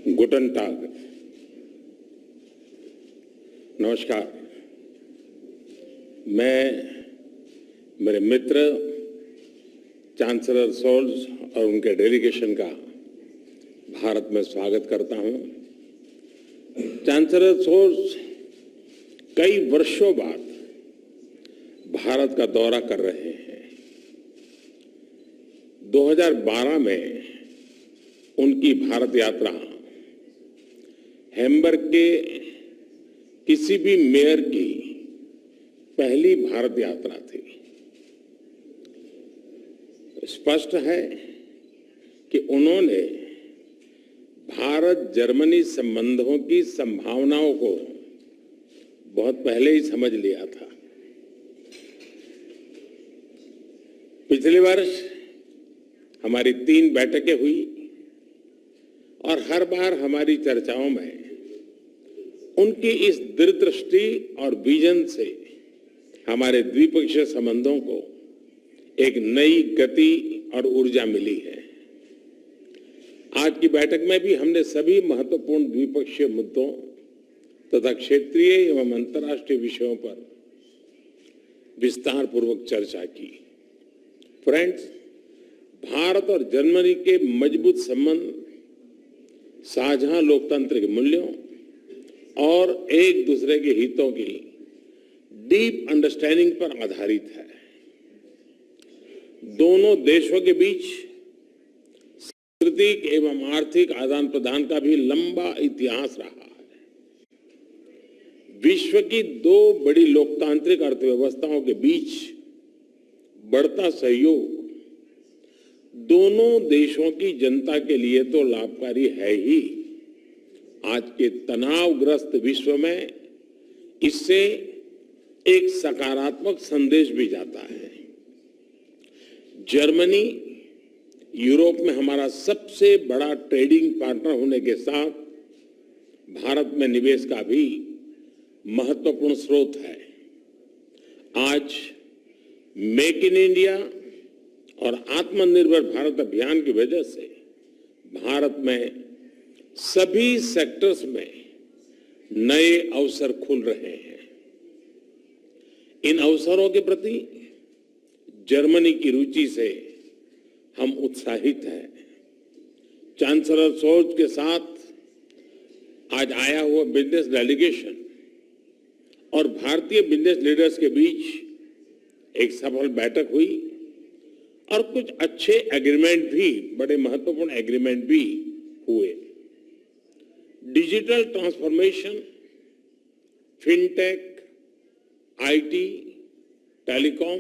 गुटन टाग। नमस्कार। मैं मेरे मित्र चांसलर सोल्ज और उनके डेलीगेशन का भारत में स्वागत करता हूं। चांसलर सोल्ज कई वर्षों बाद भारत का दौरा कर रहे हैं। 2012 में उनकी भारत यात्रा हैम्बर्ग के किसी भी मेयर की पहली भारत यात्रा थी। स्पष्ट है कि उन्होंने भारत जर्मनी संबंधों की संभावनाओं को बहुत पहले ही समझ लिया था। पिछले वर्ष हमारी 3 बैठकें हुई और हर बार हमारी चर्चाओं में उनकी इस दूरदृष्टि और विजन से हमारे द्विपक्षीय संबंधों को एक नई गति और ऊर्जा मिली है। आज की बैठक में भी हमने सभी महत्वपूर्ण द्विपक्षीय मुद्दों तथा क्षेत्रीय एवं अंतर्राष्ट्रीय विषयों पर विस्तार पूर्वक चर्चा की। फ्रेंड्स, भारत और जर्मनी के मजबूत संबंध साझा लोकतांत्रिक मूल्यों और एक दूसरे के हितों की डीप अंडरस्टैंडिंग पर आधारित है। दोनों देशों के बीच सांस्कृतिक एवं आर्थिक आदान प्रदान का भी लंबा इतिहास रहा है। विश्व की 2 बड़ी लोकतांत्रिक अर्थव्यवस्थाओं के बीच बढ़ता सहयोग दोनों देशों की जनता के लिए तो लाभकारी है ही, आज के तनावग्रस्त विश्व में इससे एक सकारात्मक संदेश भी जाता है। जर्मनी यूरोप में हमारा सबसे बड़ा ट्रेडिंग पार्टनर होने के साथ भारत में निवेश का भी महत्वपूर्ण स्रोत है। आज मेक इन इंडिया और आत्मनिर्भर भारत अभियान की वजह से भारत में सभी सेक्टर्स में नए अवसर खुल रहे हैं। इन अवसरों के प्रति जर्मनी की रुचि से हम उत्साहित हैं। चांसलर सोल्ज के साथ आज आया हुआ बिजनेस डेलीगेशन और भारतीय बिजनेस लीडर्स के बीच एक सफल बैठक हुई और कुछ अच्छे एग्रीमेंट भी, बड़े महत्वपूर्ण एग्रीमेंट भी हुए। Digital transformation, fintech, IT, telecom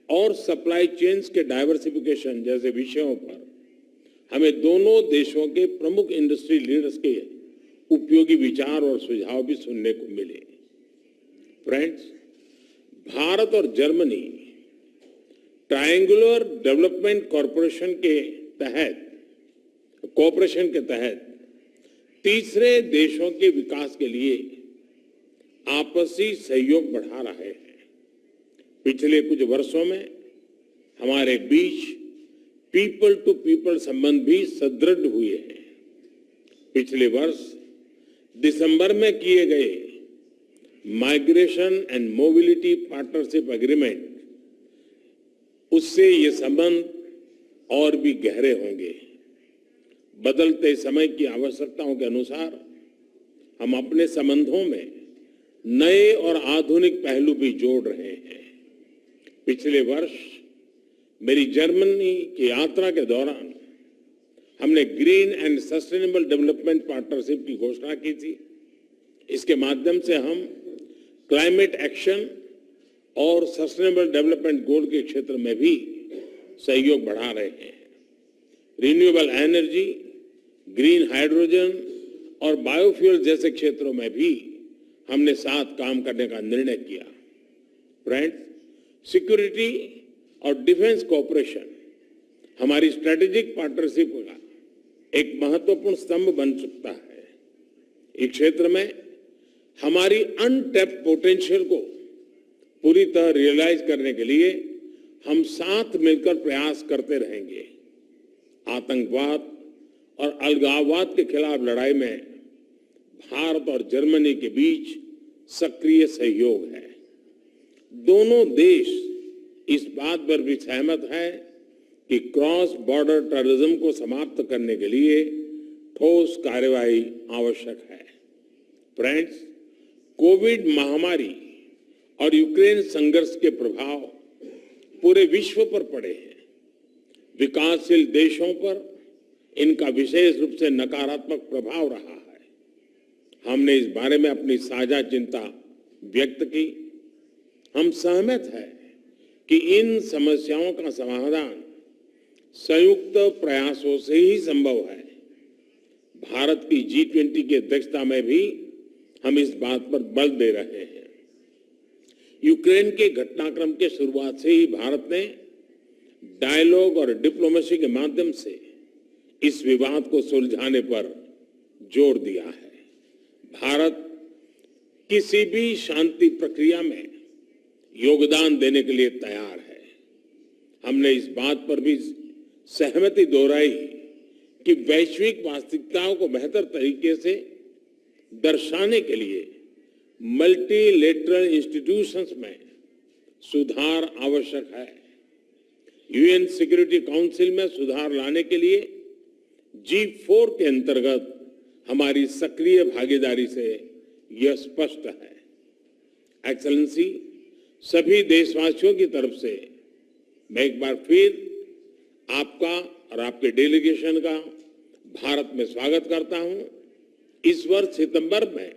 और सप्लाई चेन्स के डाइवर्सिफिकेशन जैसे विषयों पर हमें दोनों देशों के प्रमुख इंडस्ट्री लीडर्स के उपयोगी विचार और सुझाव भी सुनने को मिले। फ्रेंड्स, भारत और जर्मनी ट्रायंगुलर डेवलपमेंट कॉरपोरेशन के तहत तीसरे देशों के विकास के लिए आपसी सहयोग बढ़ा रहे हैं। पिछले कुछ वर्षों में हमारे बीच पीपल टू पीपल संबंध भी सुदृढ़ हुए हैं। पिछले वर्ष दिसंबर में किए गए migration and mobility partnership agreement, उससे ये संबंध और भी गहरे होंगे। बदलते समय की आवश्यकताओं के अनुसार हम अपने संबंधों में नए और आधुनिक पहलू भी जोड़ रहे हैं। पिछले वर्ष मेरी जर्मनी की यात्रा के दौरान हमने green and sustainable development partnership की घोषणा की थी। इसके माध्यम से हम क्लाइमेट एक्शन और सस्टेनेबल डेवलपमेंट गोल के क्षेत्र में भी सहयोग बढ़ा रहे हैं। रिन्यूएबल एनर्जी, ग्रीन हाइड्रोजन और बायोफ्यूल जैसे क्षेत्रों में भी हमने साथ काम करने का निर्णय किया। फ्रेंड्स, सिक्योरिटी और डिफेंस कोऑपरेशन हमारी स्ट्रेटेजिक पार्टनरशिप का एक महत्वपूर्ण स्तंभ बन सकता है। इस क्षेत्र में हमारी अनटैप्ड पोटेंशियल को पूरी तरह रियलाइज करने के लिए हम साथ मिलकर प्रयास करते रहेंगे। आतंकवाद और अलगाववाद के खिलाफ लड़ाई में भारत और जर्मनी के बीच सक्रिय सहयोग है। दोनों देश इस बात पर भी सहमत है कि क्रॉस बॉर्डर टेररिज्म को समाप्त करने के लिए ठोस कार्रवाई आवश्यक है। फ्रेंड्स, कोविड महामारी और यूक्रेन संघर्ष के प्रभाव पूरे विश्व पर पड़े हैं। विकासशील देशों पर इनका विशेष रूप से नकारात्मक प्रभाव रहा है। हमने इस बारे में अपनी साझा चिंता व्यक्त की। हम सहमत हैं कि इन समस्याओं का समाधान संयुक्त प्रयासों से ही संभव है। भारत की G20 की अध्यक्षता में भी हम इस बात पर बल दे रहे हैं। यूक्रेन के घटनाक्रम के शुरुआत से ही भारत ने डायलॉग और डिप्लोमेसी के माध्यम से इस विवाद को सुलझाने पर जोर दिया है। भारत किसी भी शांति प्रक्रिया में योगदान देने के लिए तैयार है। हमने इस बात पर भी सहमति दोहराई कि वैश्विक वास्तविकताओं को बेहतर तरीके से दर्शाने के लिए मल्टीलेटरल इंस्टीट्यूशंस में सुधार आवश्यक है। यूएन सिक्योरिटी काउंसिल में सुधार लाने के लिए G4 के अंतर्गत हमारी सक्रिय भागीदारी से यह स्पष्ट है। एक्सेलेंसी, सभी देशवासियों की तरफ से मैं एक बार फिर आपका और आपके डेलीगेशन का भारत में स्वागत करता हूं। इस वर्ष सितंबर में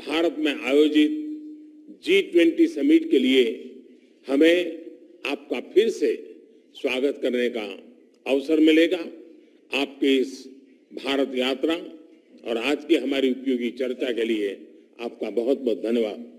भारत में आयोजित G20 समिट के लिए हमें आपका फिर से स्वागत करने का अवसर मिलेगा। आपकी इस भारत यात्रा और आज की हमारी उपयोगी चर्चा के लिए आपका बहुत बहुत धन्यवाद।